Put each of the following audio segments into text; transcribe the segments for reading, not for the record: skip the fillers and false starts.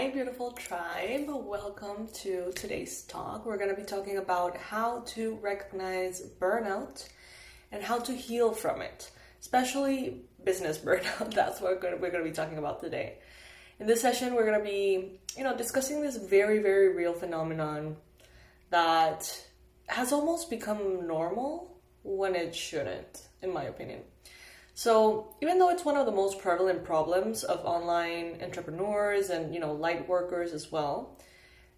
Hi, beautiful tribe. Welcome to today's talk. We're going to be talking about how to recognize burnout and how to heal from it, especially business burnout. That's what we're going to be talking about today. In this session, we're going to be, discussing this very, very real phenomenon that has almost become normal when it shouldn't, in my opinion. So even though it's one of the most prevalent problems of online entrepreneurs and, light workers as well,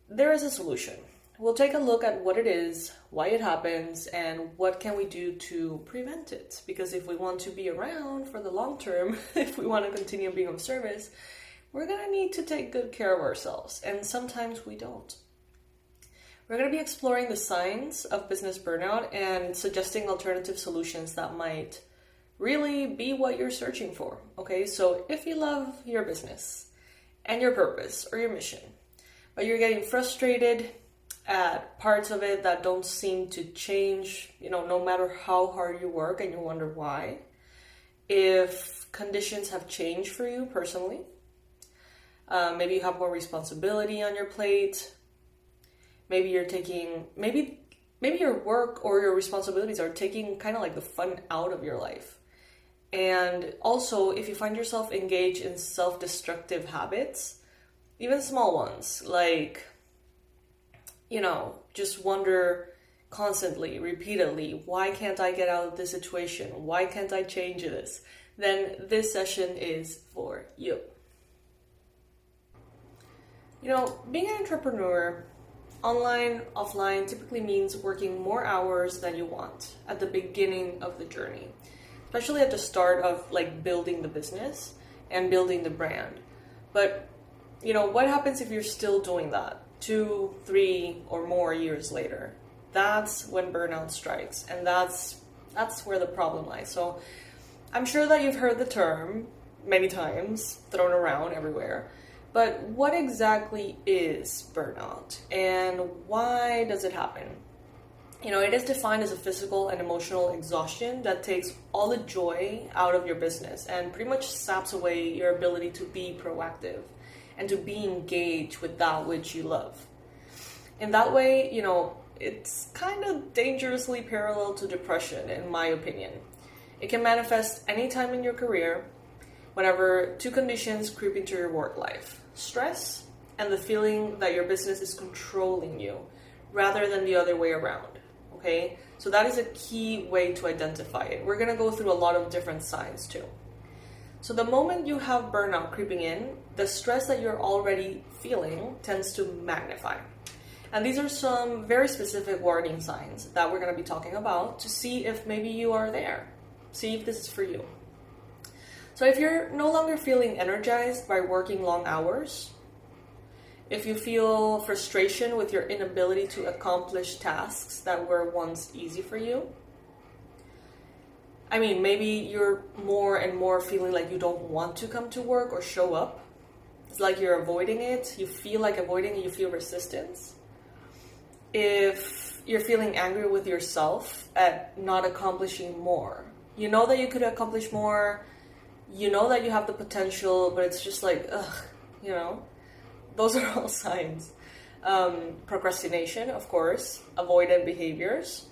there is a solution. We'll take a look at what it is, why it happens, and what can we do to prevent it. Because if we want to be around for the long term, if we want to continue being of service, we're going to need to take good care of ourselves. And sometimes we don't. We're going to be exploring the signs of business burnout and suggesting alternative solutions that might really be what you're searching for. Okay, so if you love your business and your purpose or your mission, but you're getting frustrated at parts of it that don't seem to change, no matter how hard you work, and you wonder why, if conditions have changed for you personally, maybe you have more responsibility on your plate, maybe you're taking, maybe your work or your responsibilities are taking kind of like the fun out of your life. And also, if you find yourself engaged in self-destructive habits, even small ones, like, just wonder constantly, repeatedly, why can't I get out of this situation? Why can't I change this? Then this session is for you. Being an entrepreneur, online, offline, typically means working more hours than you want at the beginning of the journey. Especially at the start of building the business and building the brand. But, what happens if you're still doing that 2, 3, or more years later? That's when burnout strikes, and that's where the problem lies. So I'm sure that you've heard the term many times thrown around everywhere, but what exactly is burnout and why does it happen? It is defined as a physical and emotional exhaustion that takes all the joy out of your business and pretty much saps away your ability to be proactive and to be engaged with that which you love. In that way, it's kind of dangerously parallel to depression, in my opinion. It can manifest anytime in your career whenever two conditions creep into your work life: stress and the feeling that your business is controlling you rather than the other way around. Okay, so that is a key way to identify it. We're going to go through a lot of different signs too. So the moment you have burnout creeping in, the stress that you're already feeling tends to magnify. And these are some very specific warning signs that we're going to be talking about to see if maybe you are there. See if this is for you. So if you're no longer feeling energized by working long hours, if you feel frustration with your inability to accomplish tasks that were once easy for you, maybe you're more and more feeling like you don't want to come to work or show up. It's like you're avoiding it. You feel like avoiding it. You feel resistance. If you're feeling angry with yourself at not accomplishing more, you know that you could accomplish more. You know that you have the potential, but it's just like, Those are all signs. Procrastination, of course, avoidant behaviors,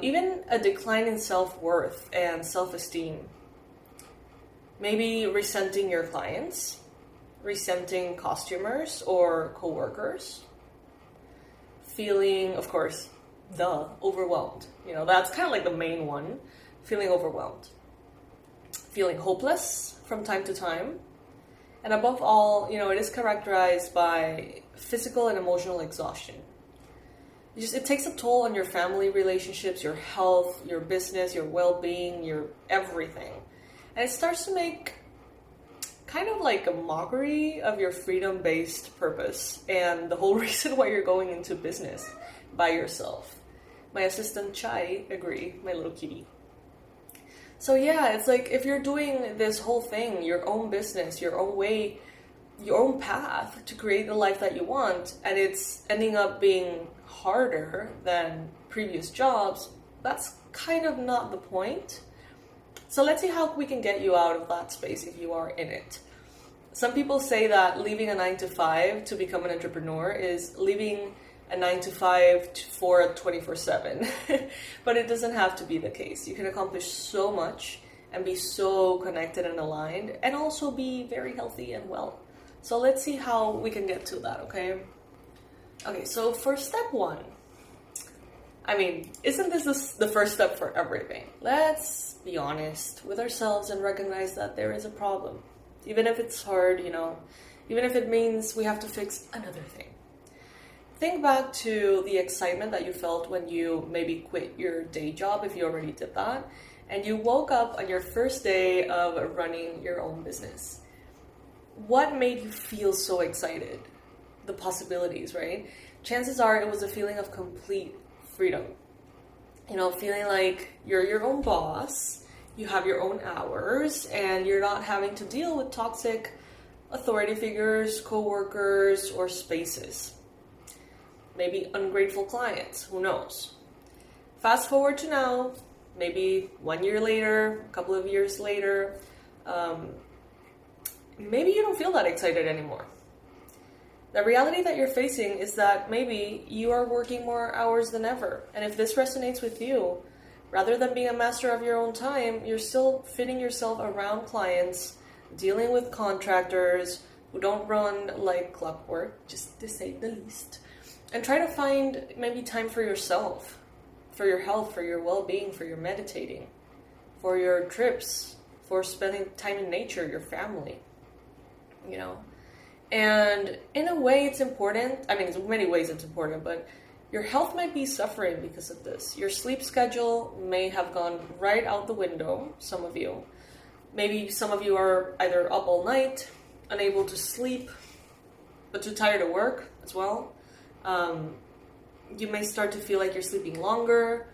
even a decline in self-worth and self-esteem. Maybe resenting your clients, resenting customers or coworkers. Feeling, of course, overwhelmed. That's kind of like the main one, feeling overwhelmed. Feeling hopeless from time to time. And above all, it is characterized by physical and emotional exhaustion. It takes a toll on your family relationships, your health, your business, your well-being, your everything. And it starts to make kind of like a mockery of your freedom-based purpose and the whole reason why you're going into business by yourself. My assistant Chai agree, my little kitty. So yeah, it's like if you're doing this whole thing, your own business, your own way, your own path to create the life that you want, and it's ending up being harder than previous jobs, that's kind of not the point. So let's see how we can get you out of that space if you are in it. Some people say that leaving a 9 to 5 to become an entrepreneur is leaving a 9 to 5 for a 24/7. But it doesn't have to be the case. You can accomplish so much and be so connected and aligned, and also be very healthy and well. So let's see how we can get to that, okay? Okay, so for step 1, I mean, isn't this the first step for everything? Let's be honest with ourselves and recognize that there is a problem. Even if it's hard, even if it means we have to fix another thing. Think back to the excitement that you felt when you maybe quit your day job, if you already did that, and you woke up on your first day of running your own business. What made you feel so excited? The possibilities, right? Chances are it was a feeling of complete freedom. Feeling like you're your own boss, you have your own hours, and you're not having to deal with toxic authority figures, co-workers, or spaces. Maybe ungrateful clients, who knows? Fast forward to now, maybe 1 year later, a couple of years later, maybe you don't feel that excited anymore. The reality that you're facing is that maybe you are working more hours than ever. And if this resonates with you, rather than being a master of your own time, you're still fitting yourself around clients, dealing with contractors who don't run like clockwork, just to say the least. And try to find maybe time for yourself, for your health, for your well-being, for your meditating, for your trips, for spending time in nature, your family, And in a way it's important. I mean, in many ways it's important, but your health might be suffering because of this. Your sleep schedule may have gone right out the window, some of you. Maybe some of you are either up all night, unable to sleep, but too tired to work as well. You may start to feel like you're sleeping longer,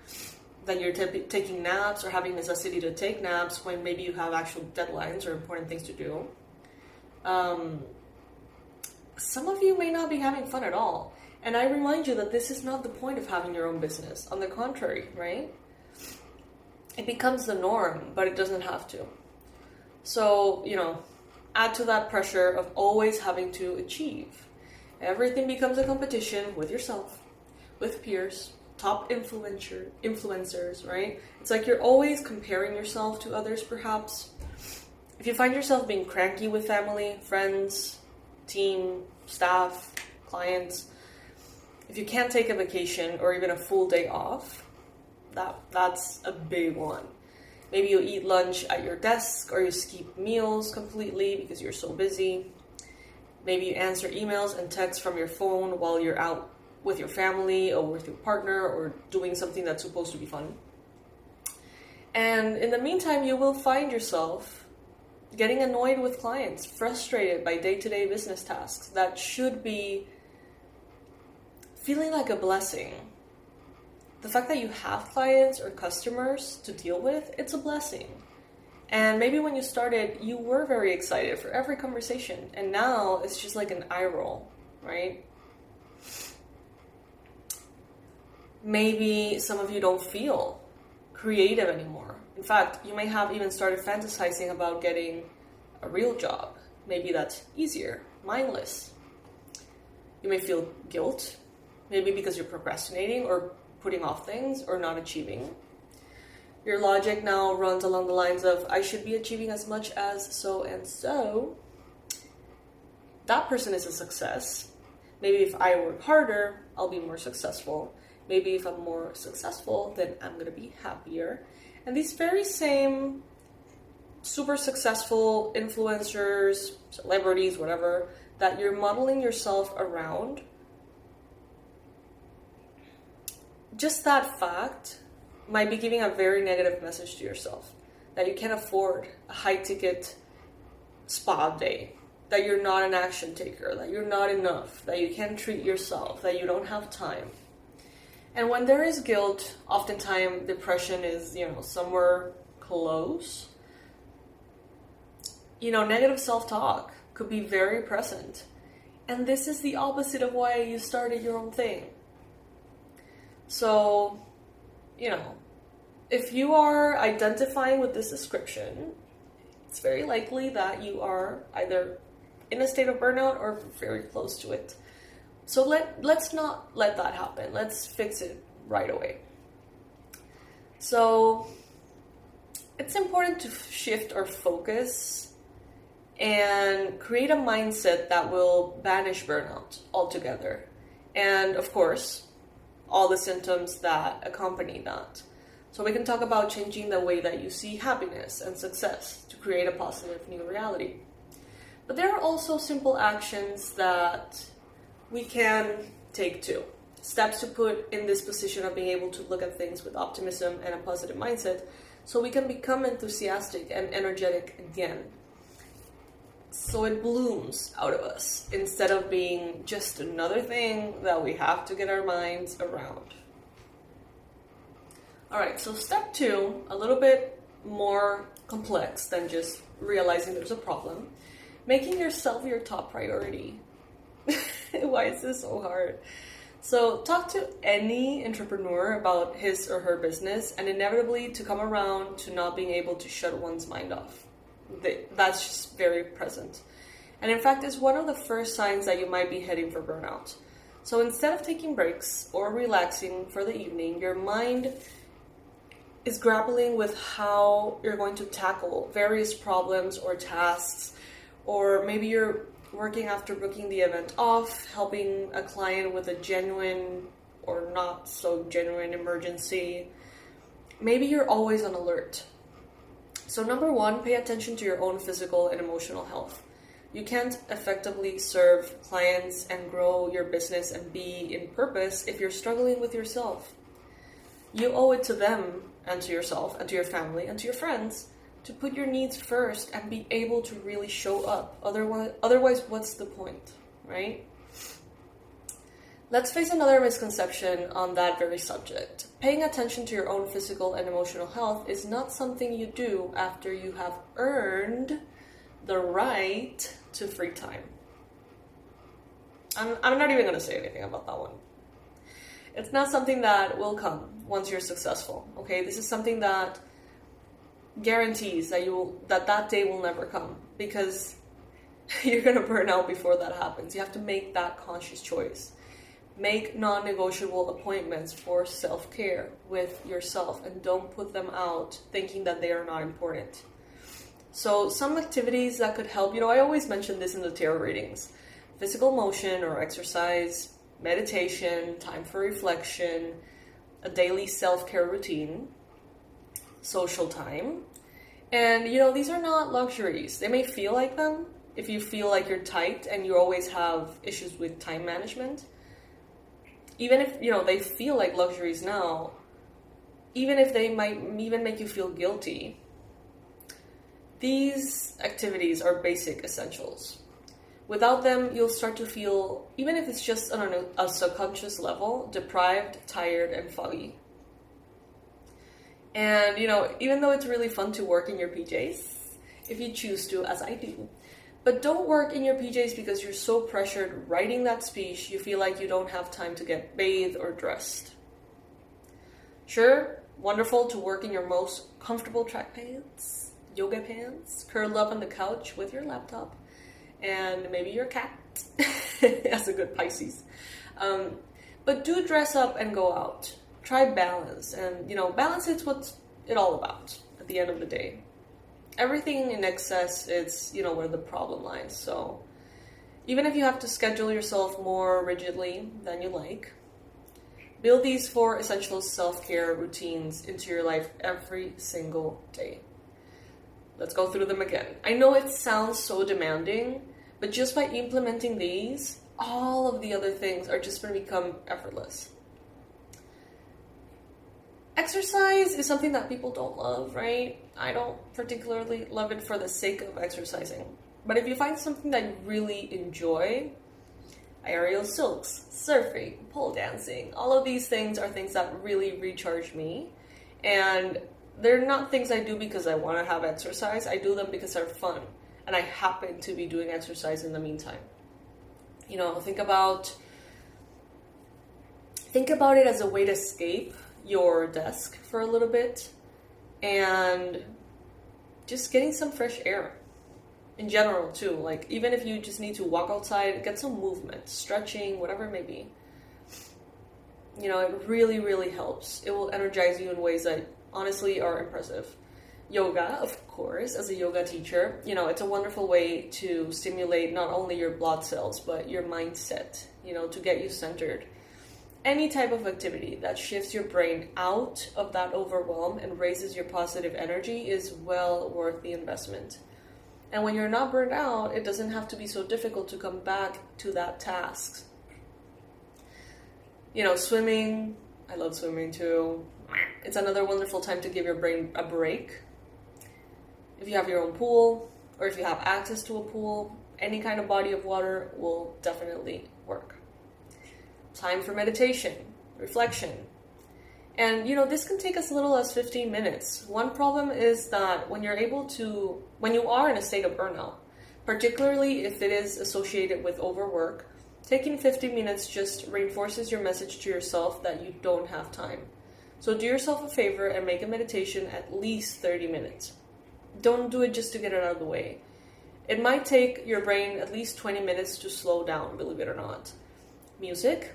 that you're taking naps or having necessity to take naps when maybe you have actual deadlines or important things to do. Some of you may not be having fun at all. And I remind you that this is not the point of having your own business. On the contrary, right? It becomes the norm, but it doesn't have to. So, add to that pressure of always having to achieve. Everything becomes a competition with yourself, with peers, top influencers, right? It's like you're always comparing yourself to others, perhaps. If you find yourself being cranky with family, friends, team, staff, clients, if you can't take a vacation or even a full day off, that's a big one. Maybe you eat lunch at your desk, or you skip meals completely because you're so busy. Maybe you answer emails and texts from your phone while you're out with your family or with your partner or doing something that's supposed to be fun. And in the meantime, you will find yourself getting annoyed with clients, frustrated by day-to-day business tasks that should be feeling like a blessing. The fact that you have clients or customers to deal with, it's a blessing. And maybe when you started, you were very excited for every conversation. And now it's just like an eye roll, right? Maybe some of you don't feel creative anymore. In fact, you may have even started fantasizing about getting a real job. Maybe that's easier, mindless. You may feel guilt, maybe because you're procrastinating or putting off things or not achieving. Your logic now runs along the lines of, I should be achieving as much as so and so. That person is a success. Maybe if I work harder, I'll be more successful. Maybe if I'm more successful, then I'm going to be happier. And these very same super successful influencers, celebrities, whatever, that you're modeling yourself around, just that fact might be giving a very negative message to yourself. That you can't afford a high-ticket spa day. That you're not an action taker. That you're not enough. That you can't treat yourself. That you don't have time. And when there is guilt, oftentimes depression is, somewhere close. Negative self-talk could be very present. And this is the opposite of why you started your own thing. So, if you are identifying with this description, it's very likely that you are either in a state of burnout or very close to it. So let's not let that happen. Let's fix it right away. So it's important to shift our focus and create a mindset that will banish burnout altogether. And of course, all the symptoms that accompany that. So we can talk about changing the way that you see happiness and success to create a positive new reality. But there are also simple actions that we can take too. Steps to put in this position of being able to look at things with optimism and a positive mindset so we can become enthusiastic and energetic again. So it blooms out of us instead of being just another thing that we have to get our minds around. Alright, so step 2, a little bit more complex than just realizing there's a problem. Making yourself your top priority. Why is this so hard? So talk to any entrepreneur about his or her business and inevitably to come around to not being able to shut one's mind off. That's just very present. And in fact, it's one of the first signs that you might be heading for burnout. So instead of taking breaks or relaxing for the evening, your mind is grappling with how you're going to tackle various problems or tasks, or maybe you're working after booking the event off, helping a client with a genuine or not so genuine emergency. Maybe you're always on alert. So number 1, pay attention to your own physical and emotional health. You can't effectively serve clients and grow your business and be in purpose if you're struggling with yourself. You owe it to them and to yourself and to your family and to your friends to put your needs first and be able to really show up. Otherwise, what's the point, right? Let's face another misconception on that very subject. Paying attention to your own physical and emotional health is not something you do after you have earned the right to free time. I'm not even going to say anything about that one. It's not something that will come once you're successful, okay? This is something that guarantees that day will never come because you're going to burn out before that happens. You have to make that conscious choice. Make non-negotiable appointments for self-care with yourself and don't put them out thinking that they are not important. So some activities that could help, I always mention this in the tarot readings. Physical motion or exercise, meditation, time for reflection, a daily self-care routine, social time. And, these are not luxuries. They may feel like them if you feel like you're tight and you always have issues with time management. Even if, they feel like luxuries now, even if they might even make you feel guilty, these activities are basic essentials. Without them, you'll start to feel, even if it's just on a subconscious level, deprived, tired, and foggy. And, even though it's really fun to work in your PJs, if you choose to, as I do, but don't work in your PJs because you're so pressured writing that speech, you feel like you don't have time to get bathed or dressed. Sure, wonderful to work in your most comfortable track pants, yoga pants, curled up on the couch with your laptop, and maybe your cat, as a good Pisces. But do dress up and go out. Try balance, and balance is what it's all about at the end of the day. Everything in excess is where the problem lies. So even if you have to schedule yourself more rigidly than you like, build these 4 essential self-care routines into your life every single day. Let's go through them again. I know it sounds so demanding, but just by implementing these, all of the other things are just going to become effortless. Exercise is something that people don't love, right? I don't particularly love it for the sake of exercising. But if you find something that you really enjoy, aerial silks, surfing, pole dancing, all of these things are things that really recharge me. And they're not things I do because I want to have exercise. I do them because they're fun. And I happen to be doing exercise in the meantime. Think about it as a way to escape your desk for a little bit and just getting some fresh air. in general too. Like even if you just need to walk outside, get some movement, stretching, whatever it may be. You know, it really, really helps. It will energize you in ways that honestly are impressive. Yoga, of course, as a yoga teacher, you know, it's a wonderful way to stimulate not only your blood cells, but your mindset, you know, to get you centered. Any type of activity that shifts your brain out of that overwhelm and raises your positive energy is well worth the investment. And when you're not burned out, it doesn't have to be so difficult to come back to that task. You know, swimming, I love swimming too. It's another wonderful time to give your brain a break. If you have your own pool, or if you have access to a pool, any kind of body of water will definitely work. Time for meditation, reflection. And, you know, this can take as little as 15 minutes. One problem is that when you are in a state of burnout, particularly if it is associated with overwork, taking 15 minutes just reinforces your message to yourself that you don't have time. So do yourself a favor and make a meditation at least 30 minutes. Don't do it just to get it out of the way. It might take your brain at least 20 minutes to slow down, believe it or not. Music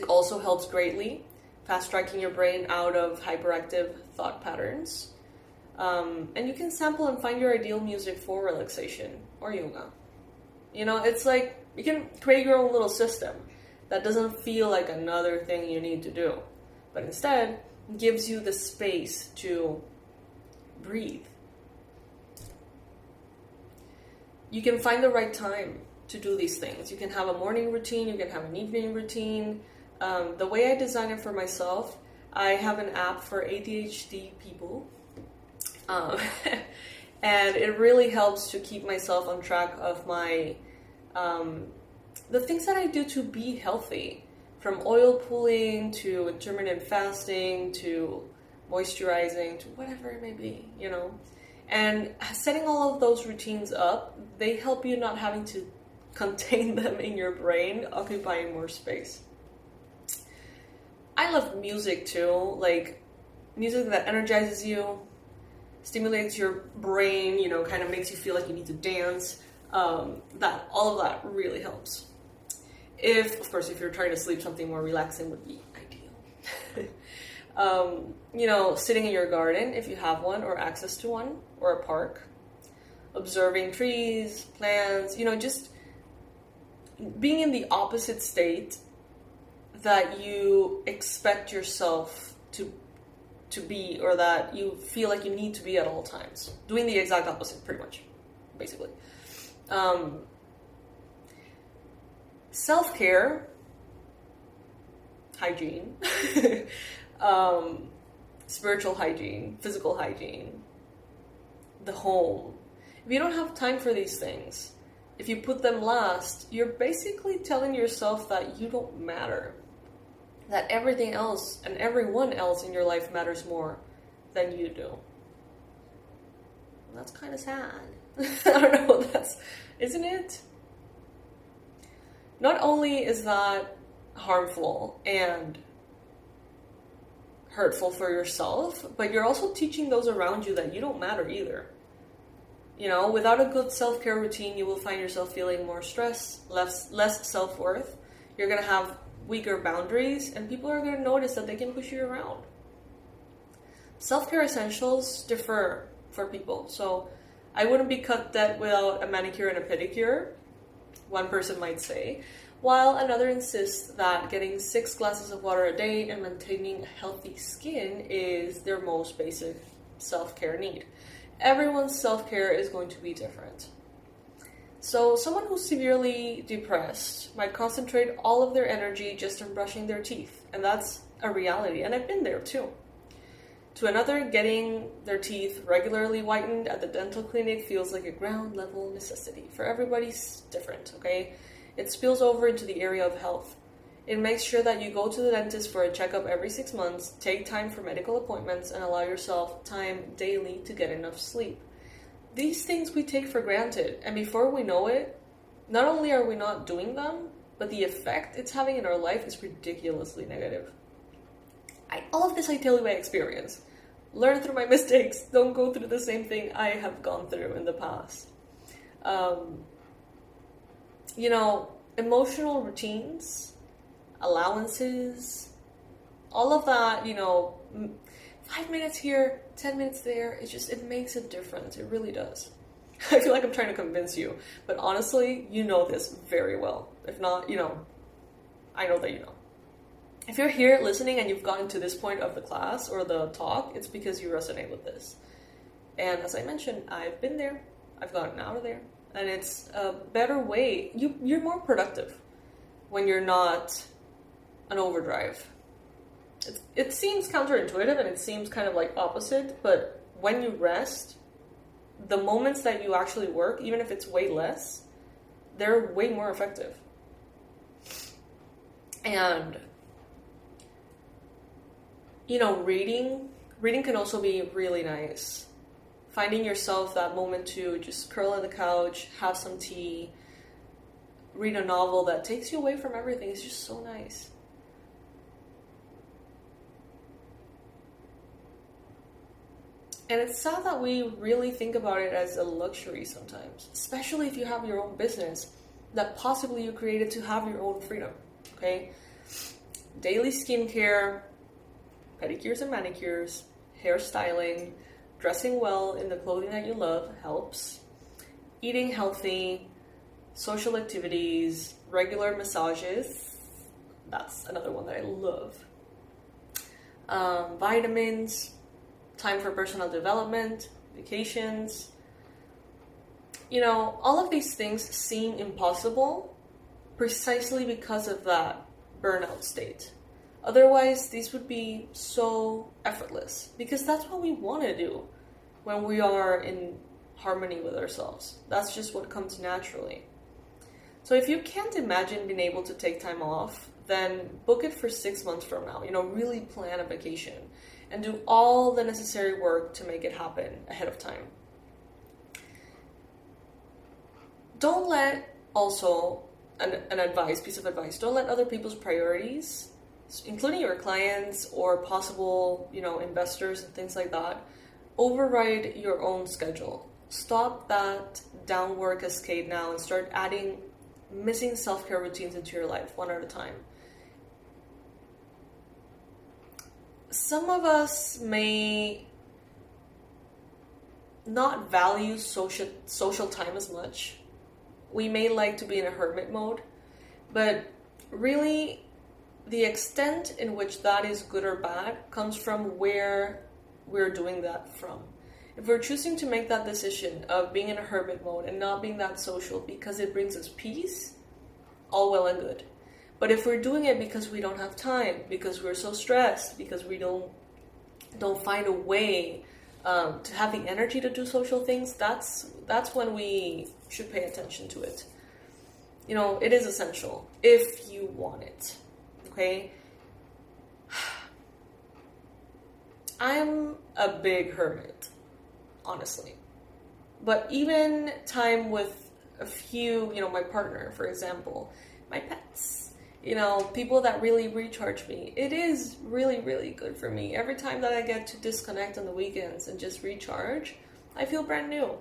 also helps greatly, fast-tracking your brain out of hyperactive thought patterns. And you can sample and find your ideal music for relaxation or yoga. You know, it's like you can create your own little system that doesn't feel like another thing you need to do, but instead gives you the space to breathe. You can find the right time to do these things. You can have a morning routine, you can have an evening routine. The way I design it for myself, I have an app for ADHD people. And it really helps to keep myself on track of my the things that I do to be healthy, from oil pulling to intermittent fasting to moisturizing to whatever it may be, you know. And setting all of those routines up, they help you not having to contain them in your brain, occupying more space. I love music too, like music that energizes you, stimulates your brain, you know, kind of makes you feel like you need to dance. All of that really helps. Of course, if you're trying to sleep, something more relaxing would be ideal. You know, sitting in your garden, if you have one, or access to one, or a park, observing trees, plants, you know, just being in the opposite state that you expect yourself to be, or that you feel like you need to be at all times. Doing the exact opposite, pretty much, basically. Self-care, hygiene, spiritual hygiene, physical hygiene, the home. If you don't have time for these things, if you put them last, you're basically telling yourself that you don't matter. That everything else and everyone else in your life matters more than you do. That's kind of sad. I don't know, isn't it? Not only is that harmful and hurtful for yourself, but you're also teaching those around you that you don't matter either. You know, without a good self-care routine, you will find yourself feeling more stress, less self-worth. You're going to have weaker boundaries, and people are going to notice that they can push you around. Self-care essentials differ for people. So I wouldn't be cut dead without a manicure and a pedicure, one person might say, while another insists that getting 6 glasses of water a day and maintaining a healthy skin is their most basic self-care need. Everyone's self-care is going to be different. So someone who's severely depressed might concentrate all of their energy just on brushing their teeth, and that's a reality, and I've been there too. To another, getting their teeth regularly whitened at the dental clinic feels like a ground level necessity. For everybody's different, okay? It spills over into the area of health. It makes sure that you go to the dentist for a checkup every 6 months, take time for medical appointments, and allow yourself time daily to get enough sleep. These things we take for granted, and before we know it, not only are we not doing them, but the effect it's having in our life is ridiculously negative. All of this I tell you by experience. Learn through my mistakes. Don't go through the same thing I have gone through in the past. Um, you know, emotional routines, allowances, all of that, 5 minutes here, 10 minutes there, it makes a difference. It really does. I feel like I'm trying to convince you, but honestly, you know this very well. If not, I know that you know. If you're here listening and you've gotten to this point of the class or the talk, it's because you resonate with this. And as I mentioned, I've been there, I've gotten out of there, and it's a better way. You're more productive when you're not an overdrive. It seems counterintuitive and it seems kind of like opposite, but when you rest, the moments that you actually work, even if it's way less, they're way more effective. And, reading can also be really nice. Finding yourself that moment to just curl on the couch, have some tea, read a novel that takes you away from everything is just so nice. And it's sad that we really think about it as a luxury sometimes, especially if you have your own business that possibly you created to have your own freedom, okay? Daily skincare, pedicures and manicures, hairstyling, dressing well in the clothing that you love helps. Eating healthy, social activities, regular massages, that's another one that I love. Vitamins, time for personal development, vacations. All of these things seem impossible precisely because of that burnout state. Otherwise, these would be so effortless because that's what we want to do when we are in harmony with ourselves. That's just what comes naturally. So if you can't imagine being able to take time off, then book it for 6 months from now. Really plan a vacation and do all the necessary work to make it happen ahead of time. Don't let also, piece of advice, don't let other people's priorities, including your clients or possible, investors and things like that, override your own schedule. Stop that downward cascade now and start adding missing self-care routines into your life one at a time. Some of us may not value social time as much. We may like to be in a hermit mode, but really the extent in which that is good or bad comes from where we're doing that from. If we're choosing to make that decision of being in a hermit mode and not being that social because it brings us peace, all well and good. But if we're doing it because we don't have time, because we're so stressed, because we don't find a way to have the energy to do social things, that's when we should pay attention to it. It is essential if you want it. Okay? I'm a big hermit, honestly. But even time with a few, my partner, for example, my pets, people that really recharge me. It is really, really good for me. Every time that I get to disconnect on the weekends and just recharge, I feel brand new.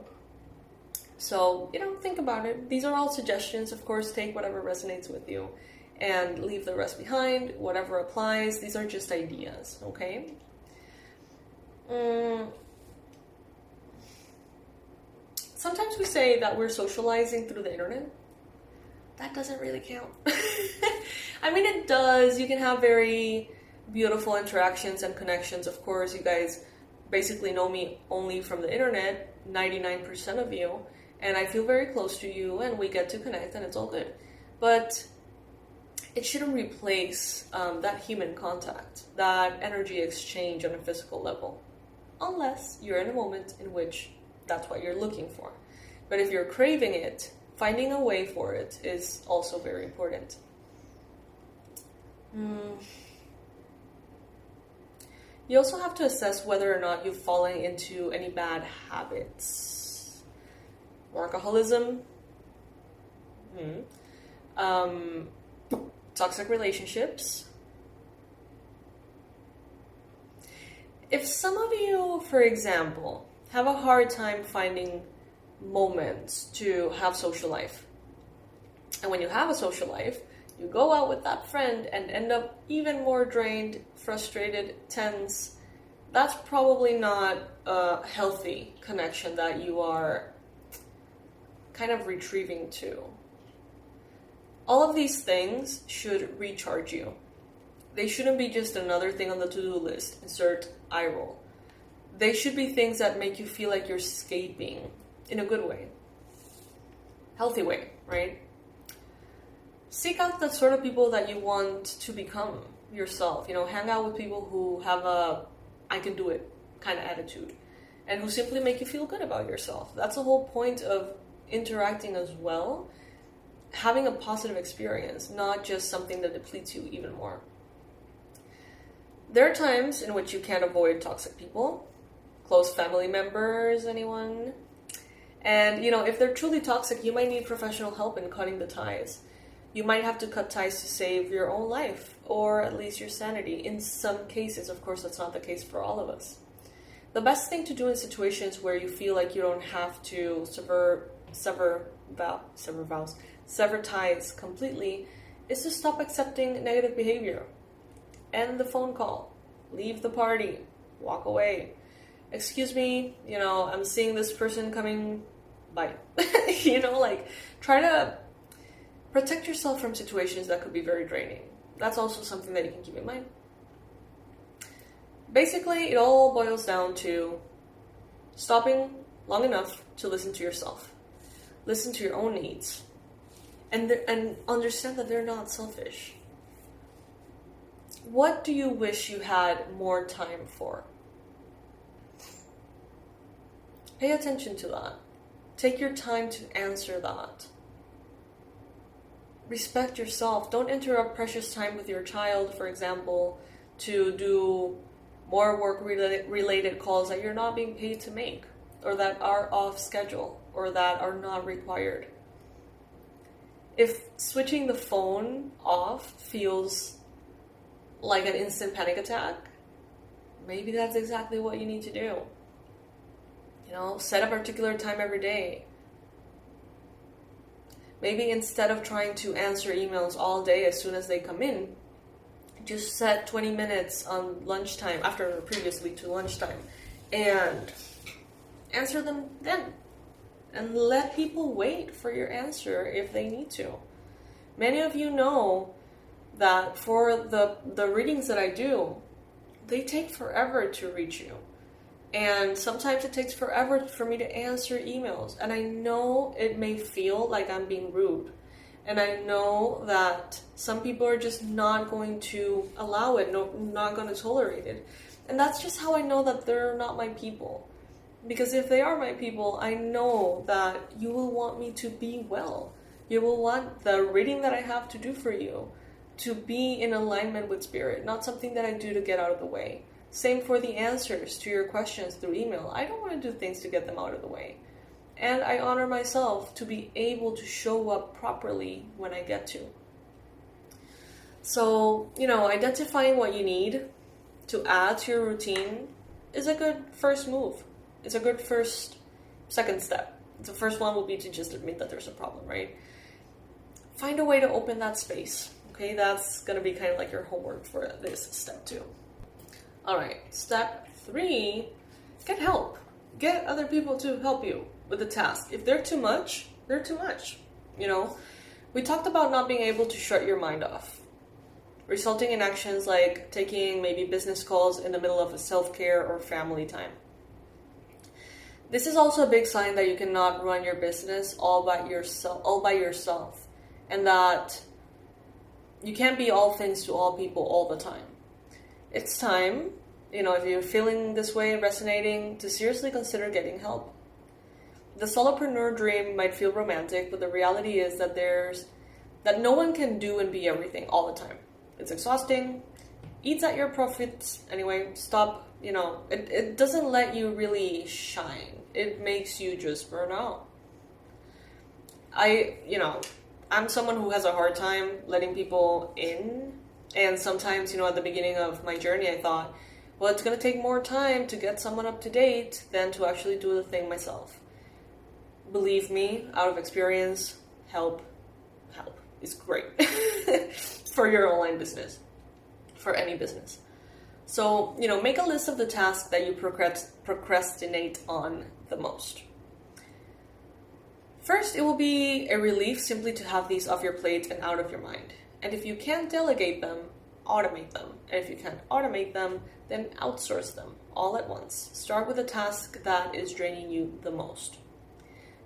So, think about it. These are all suggestions. Of course, take whatever resonates with you and leave the rest behind, whatever applies. These are just ideas, okay? Sometimes we say that we're socializing through the internet. That doesn't really count. I mean, it does. You can have very beautiful interactions and connections. Of course, you guys basically know me only from the internet, 99% of you, and I feel very close to you, and we get to connect, and it's all good. But it shouldn't replace that human contact, that energy exchange on a physical level, unless you're in a moment in which that's what you're looking for. But if you're craving it, finding a way for it is also very important. You also have to assess whether or not you've fallen into any bad habits. Workaholism. Toxic relationships. If some of you, for example, have a hard time finding moments to have social life. And when you have a social life, you go out with that friend and end up even more drained, frustrated, tense. That's probably not a healthy connection that you are kind of retrieving to. All of these things should recharge you. They shouldn't be just another thing on the to-do list. Insert eye roll. They should be things that make you feel like you're escaping in a good way. Healthy way, right? Seek out the sort of people that you want to become yourself. Hang out with people who have a I can do it kind of attitude and who simply make you feel good about yourself. That's the whole point of interacting as well. Having a positive experience, not just something that depletes you even more. There are times in which you can't avoid toxic people, close family members, anyone. And, if they're truly toxic, you might need professional help in cutting the ties. You might have to cut ties to save your own life, or at least your sanity. In some cases, of course, that's not the case for all of us. The best thing to do in situations where you feel like you don't have to sever ties completely is to stop accepting negative behavior. End the phone call. Leave the party. Walk away. Excuse me, I'm seeing this person coming by. Try to protect yourself from situations that could be very draining. That's also something that you can keep in mind. Basically, it all boils down to stopping long enough to listen to yourself. Listen to your own needs. And understand that they're not selfish. What do you wish you had more time for? Pay attention to that. Take your time to answer that. Respect yourself. Don't interrupt precious time with your child, for example, to do more work-related calls that you're not being paid to make, or that are off schedule, or that are not required. If switching the phone off feels like an instant panic attack, maybe that's exactly what you need to do. Set a particular time every day. Maybe instead of trying to answer emails all day as soon as they come in, just set 20 minutes on lunchtime, after previously to lunchtime, and answer them then. And let people wait for your answer if they need to. Many of you know that for the readings that I do, they take forever to reach you. And sometimes it takes forever for me to answer emails. And I know it may feel like I'm being rude. And I know that some people are just not going to allow it, not going to tolerate it. And that's just how I know that they're not my people. Because if they are my people, I know that you will want me to be well. You will want the reading that I have to do for you to be in alignment with spirit, not something that I do to get out of the way. Same for the answers to your questions through email. I don't want to do things to get them out of the way. And I honor myself to be able to show up properly when I get to. So, identifying what you need to add to your routine is a good first move. It's a good second step. The first one will be to just admit that there's a problem, right? Find a way to open that space. Okay, that's going to be kind of like your homework for this step 2. All right, step 3, get help. Get other people to help you with the task. If they're too much, they're too much. We talked about not being able to shut your mind off, resulting in actions like taking maybe business calls in the middle of a self-care or family time. This is also a big sign that you cannot run your business all by yourself, and that you can't be all things to all people all the time. It's time, if you're feeling this way, resonating, to seriously consider getting help. The solopreneur dream might feel romantic, but the reality is that no one can do and be everything all the time. It's exhausting, eats at your profits. Anyway, stop, it doesn't let you really shine. It makes you just burn out. I'm someone who has a hard time letting people in. And sometimes, at the beginning of my journey, I thought, well, it's going to take more time to get someone up to date than to actually do the thing myself. believe me, out of experience, help is great for your online business, for any business. So, make a list of the tasks that you procrastinate on the most. First, it will be a relief simply to have these off your plate and out of your mind. And if you can't delegate them, automate them. And if you can't automate them, then outsource them all at once. Start with a task that is draining you the most.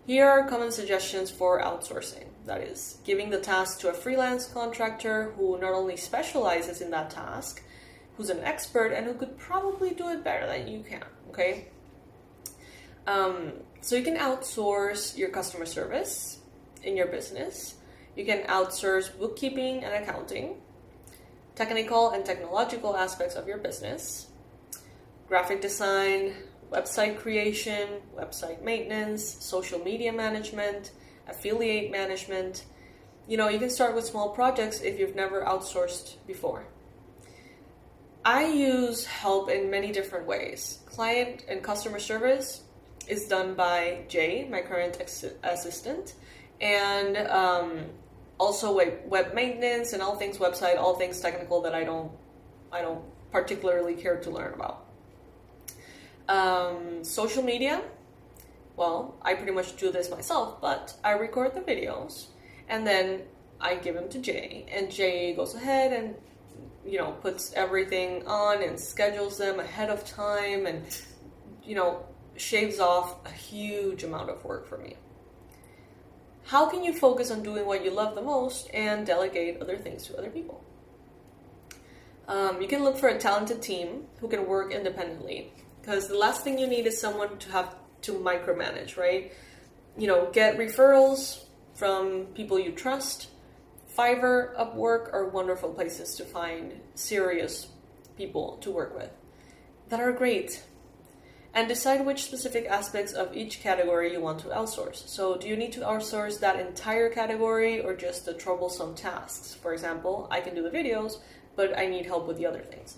Here are common suggestions for outsourcing. That is, giving the task to a freelance contractor who not only specializes in that task, who's an expert, and who could probably do it better than you can, okay? So you can outsource your customer service in your business. You can outsource bookkeeping and accounting, technical and technological aspects of your business, graphic design, website creation, website maintenance, social media management, affiliate management. You can start with small projects if you've never outsourced before. I use help in many different ways. Client and customer service is done by Jay, my current assistant, and also web maintenance and all things website, all things technical that I don't particularly care to learn about. Social media, well, I pretty much do this myself, but I record the videos and then I give them to Jay, and Jay goes ahead and puts everything on and schedules them ahead of time, and shaves off a huge amount of work for me. How can you focus on doing what you love the most and delegate other things to other people? You can look for a talented team who can work independently, because the last thing you need is someone to have to micromanage, right? Get referrals from people you trust. Fiverr, Upwork are wonderful places to find serious people to work with that are great. And decide which specific aspects of each category you want to outsource. So do you need to outsource that entire category or just the troublesome tasks? For example, I can do the videos, but I need help with the other things.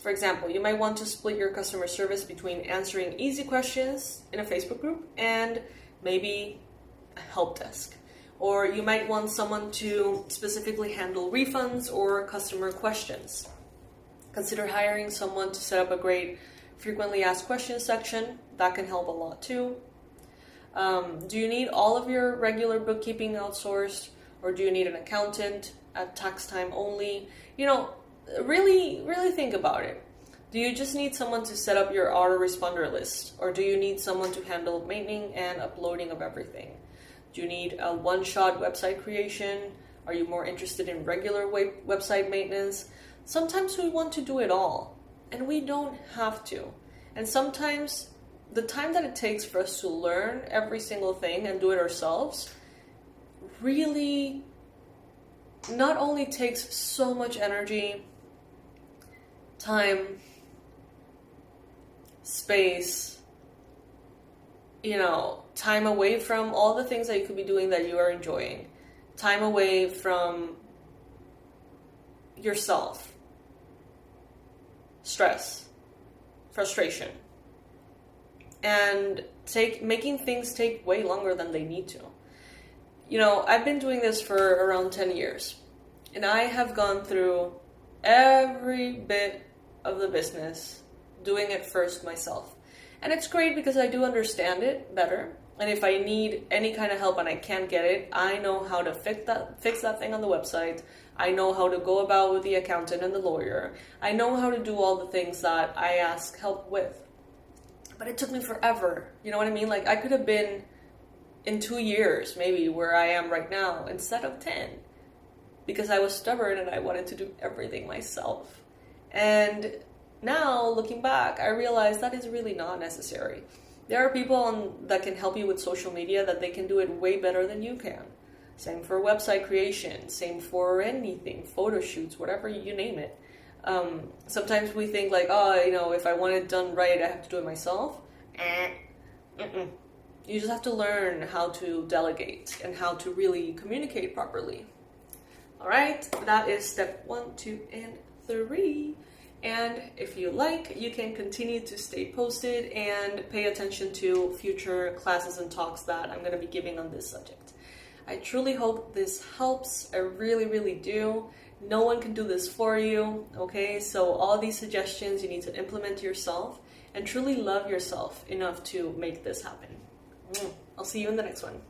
For example, you might want to split your customer service between answering easy questions in a Facebook group and maybe a help desk. Or you might want someone to specifically handle refunds or customer questions. Consider hiring someone to set up a great frequently asked questions section. That can help a lot too. Do you need all of your regular bookkeeping outsourced, or do you need an accountant at tax time only? Really think about it. Do you just need someone to set up your autoresponder list, or do you need someone to handle maintaining and uploading of everything? Do you need a one-shot website creation? Are you more interested in regular website maintenance? Sometimes we want to do it all, and we don't have to. And sometimes the time that it takes for us to learn every single thing and do it ourselves really not only takes so much energy, time, space, time away from all the things that you could be doing that you are enjoying, time away from yourself, stress, frustration, and making things take way longer than they need to. I've been doing this for around 10 years, and I have gone through every bit of the business doing it first myself. And it's great because I do understand it better. And if I need any kind of help and I can't get it, I know how to fix that thing on the website. I know how to go about with the accountant and the lawyer. I know how to do all the things that I ask help with. But it took me forever. You know what I mean? Like, I could have been in 2 years maybe where I am right now instead of 10, because I was stubborn and I wanted to do everything myself. And now, looking back, I realize that is really not necessary. There are people that can help you with social media that they can do it way better than you can. Same for website creation, same for anything, photo shoots, whatever, you name it. Sometimes we think like, if I want it done right, I have to do it myself. You just have to learn how to delegate and how to really communicate properly. All right, that is step 1, 2, and 3. And if you like, you can continue to stay posted and pay attention to future classes and talks that I'm going to be giving on this subject. I truly hope this helps. I really, really do. No one can do this for you, okay? So all these suggestions you need to implement yourself and truly love yourself enough to make this happen. I'll see you in the next one.